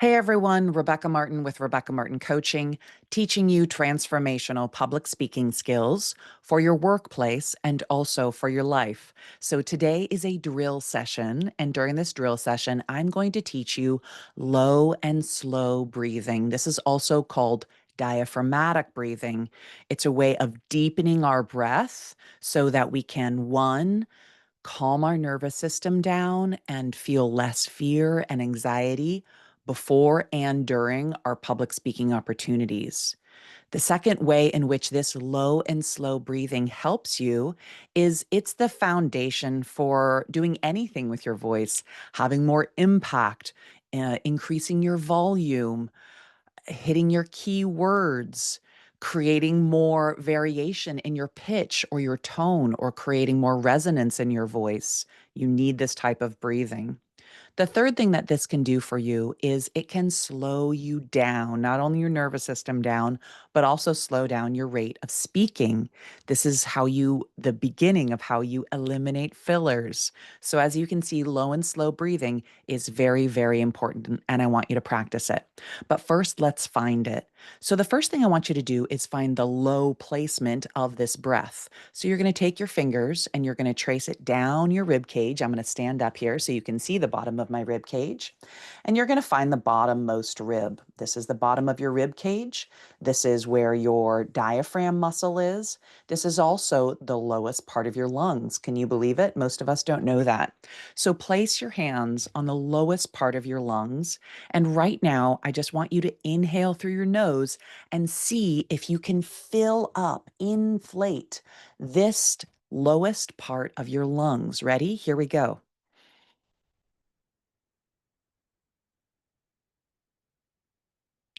Hey everyone, Rebecca Martin with Rebecca Martin Coaching, teaching you transformational public speaking skills for your workplace and also for your life. So today is a drill session, and during this drill session, I'm going to teach you low and slow breathing. This is also called diaphragmatic breathing. It's a way of deepening our breath so that we can, one, calm our nervous system down and feel less fear and anxiety before and during our public speaking opportunities. The second way in which this low and slow breathing helps you is it's the foundation for doing anything with your voice, having more impact, increasing your volume, hitting your key words, creating more variation in your pitch or your tone, or creating more resonance in your voice. You need this type of breathing. The third thing that this can do for you is it can slow you down, not only your nervous system down, but also slow down your rate of speaking. This is the beginning of how you eliminate fillers. So, as you can see, low and slow breathing is very, very important, and I want you to practice it. But first, let's find it. So, the first thing I want you to do is find the low placement of this breath. So you're going to take your fingers and you're going to trace it down your rib cage. I'm going to stand up here so you can see the bottom of my rib cage. And you're going to find the bottommost rib. This is the bottom of your rib cage. This is where your diaphragm muscle is. This is also the lowest part of your lungs. Can you believe it? Most of us don't know that. So place your hands on the lowest part of your lungs. And right now, I just want you to inhale through your nose and see if you can fill up, inflate this lowest part of your lungs. Ready? Here we go.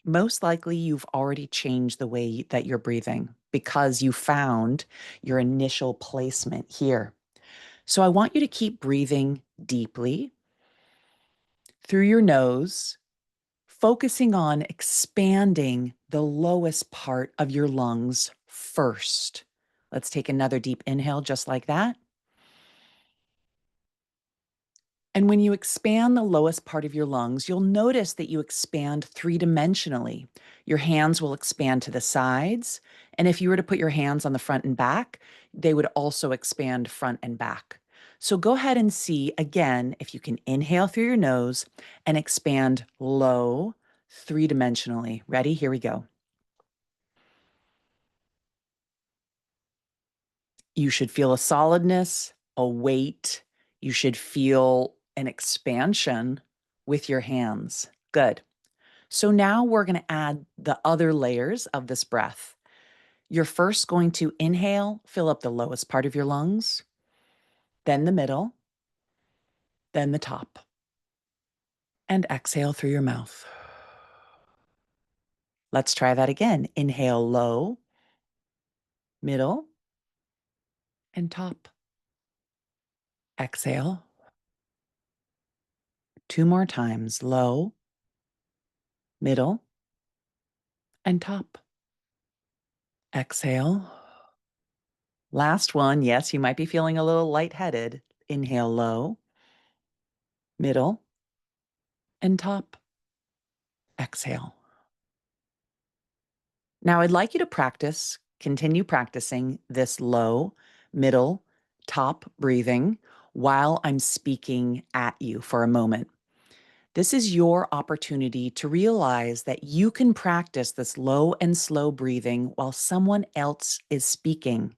Most likely, you've already changed the way that you're breathing because you found your initial placement here. So I want you to keep breathing deeply through your nose, focusing on expanding the lowest part of your lungs first. Let's take another deep inhale, just like that. And when you expand the lowest part of your lungs, you'll notice that you expand three-dimensionally. Your hands will expand to the sides. And if you were to put your hands on the front and back, they would also expand front and back. So go ahead and see again if you can inhale through your nose and expand low three-dimensionally. Ready? Here we go. You should feel a solidness, a weight. You should feel an expansion with your hands. Good. So now we're going to add the other layers of this breath. You're first going to inhale, fill up the lowest part of your lungs, then the middle, then the top, and exhale through your mouth. Let's try that again. Inhale low, middle, and top. Exhale. Two more times. Low, middle, and top. Exhale. Last one. Yes, you might be feeling a little lightheaded. Inhale low, middle, and top. Exhale. Now, I'd like you to continue practicing this low, middle, top breathing while I'm speaking at you for a moment. This is your opportunity to realize that you can practice this low and slow breathing while someone else is speaking.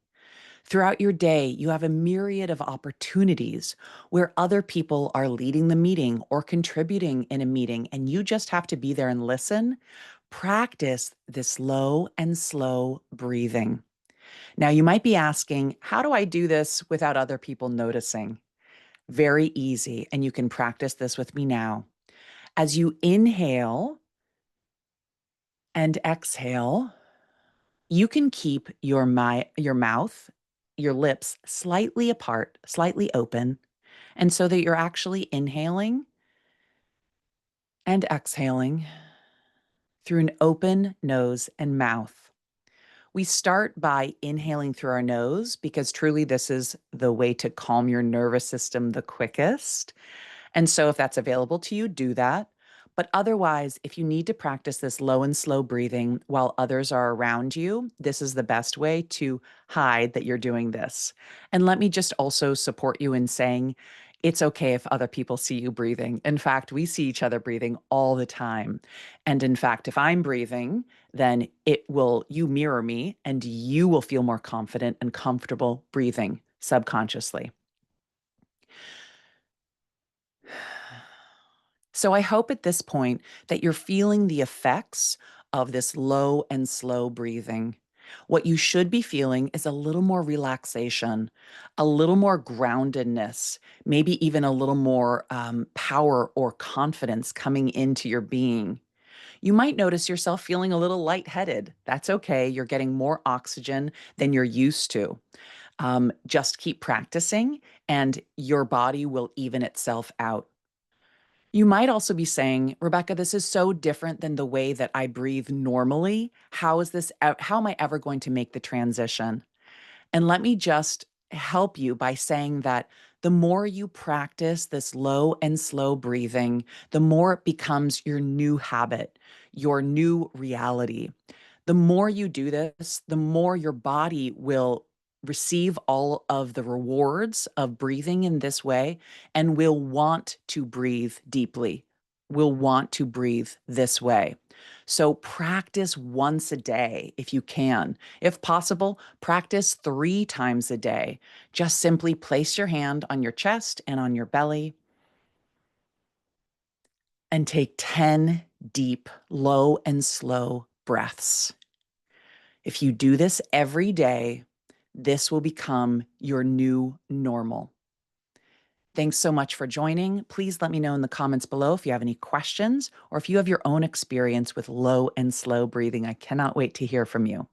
Throughout your day, you have a myriad of opportunities where other people are leading the meeting or contributing in a meeting, and you just have to be there and listen. Practice this low and slow breathing. Now, you might be asking, how do I do this without other people noticing? Very easy, and you can practice this with me now. As you inhale and exhale, you can keep your mouth, your lips slightly apart, slightly open, and so that you're actually inhaling and exhaling through an open nose and mouth. We start by inhaling through our nose because truly this is the way to calm your nervous system the quickest. And so if that's available to you, do that. But otherwise, if you need to practice this low and slow breathing while others are around you, this is the best way to hide that you're doing this. And let me just also support you in saying it's okay if other people see you breathing. In fact, we see each other breathing all the time. And in fact, if I'm breathing, then you mirror me and you will feel more confident and comfortable breathing subconsciously. So I hope at this point that you're feeling the effects of this low and slow breathing. What you should be feeling is a little more relaxation, a little more groundedness, maybe even a little more power or confidence coming into your being. You might notice yourself feeling a little lightheaded. That's okay. You're getting more oxygen than you're used to. Just keep practicing, and your body will even itself out. You might also be saying, Rebecca, this is so different than the way that I breathe normally. How am I ever going to make the transition? And let me just help you by saying that the more you practice this low and slow breathing, the more it becomes your new habit, your new reality. The more you do this, the more your body will receive all of the rewards of breathing in this way and will want to breathe deeply, will want to breathe this way. So practice once a day if you can. If possible, practice 3 times a day. Just simply place your hand on your chest and on your belly and take 10 deep, low, and slow breaths. If you do this every day, this will become your new normal. Thanks so much for joining. Please let me know in the comments below if you have any questions or if you have your own experience with low and slow breathing. I cannot wait to hear from you.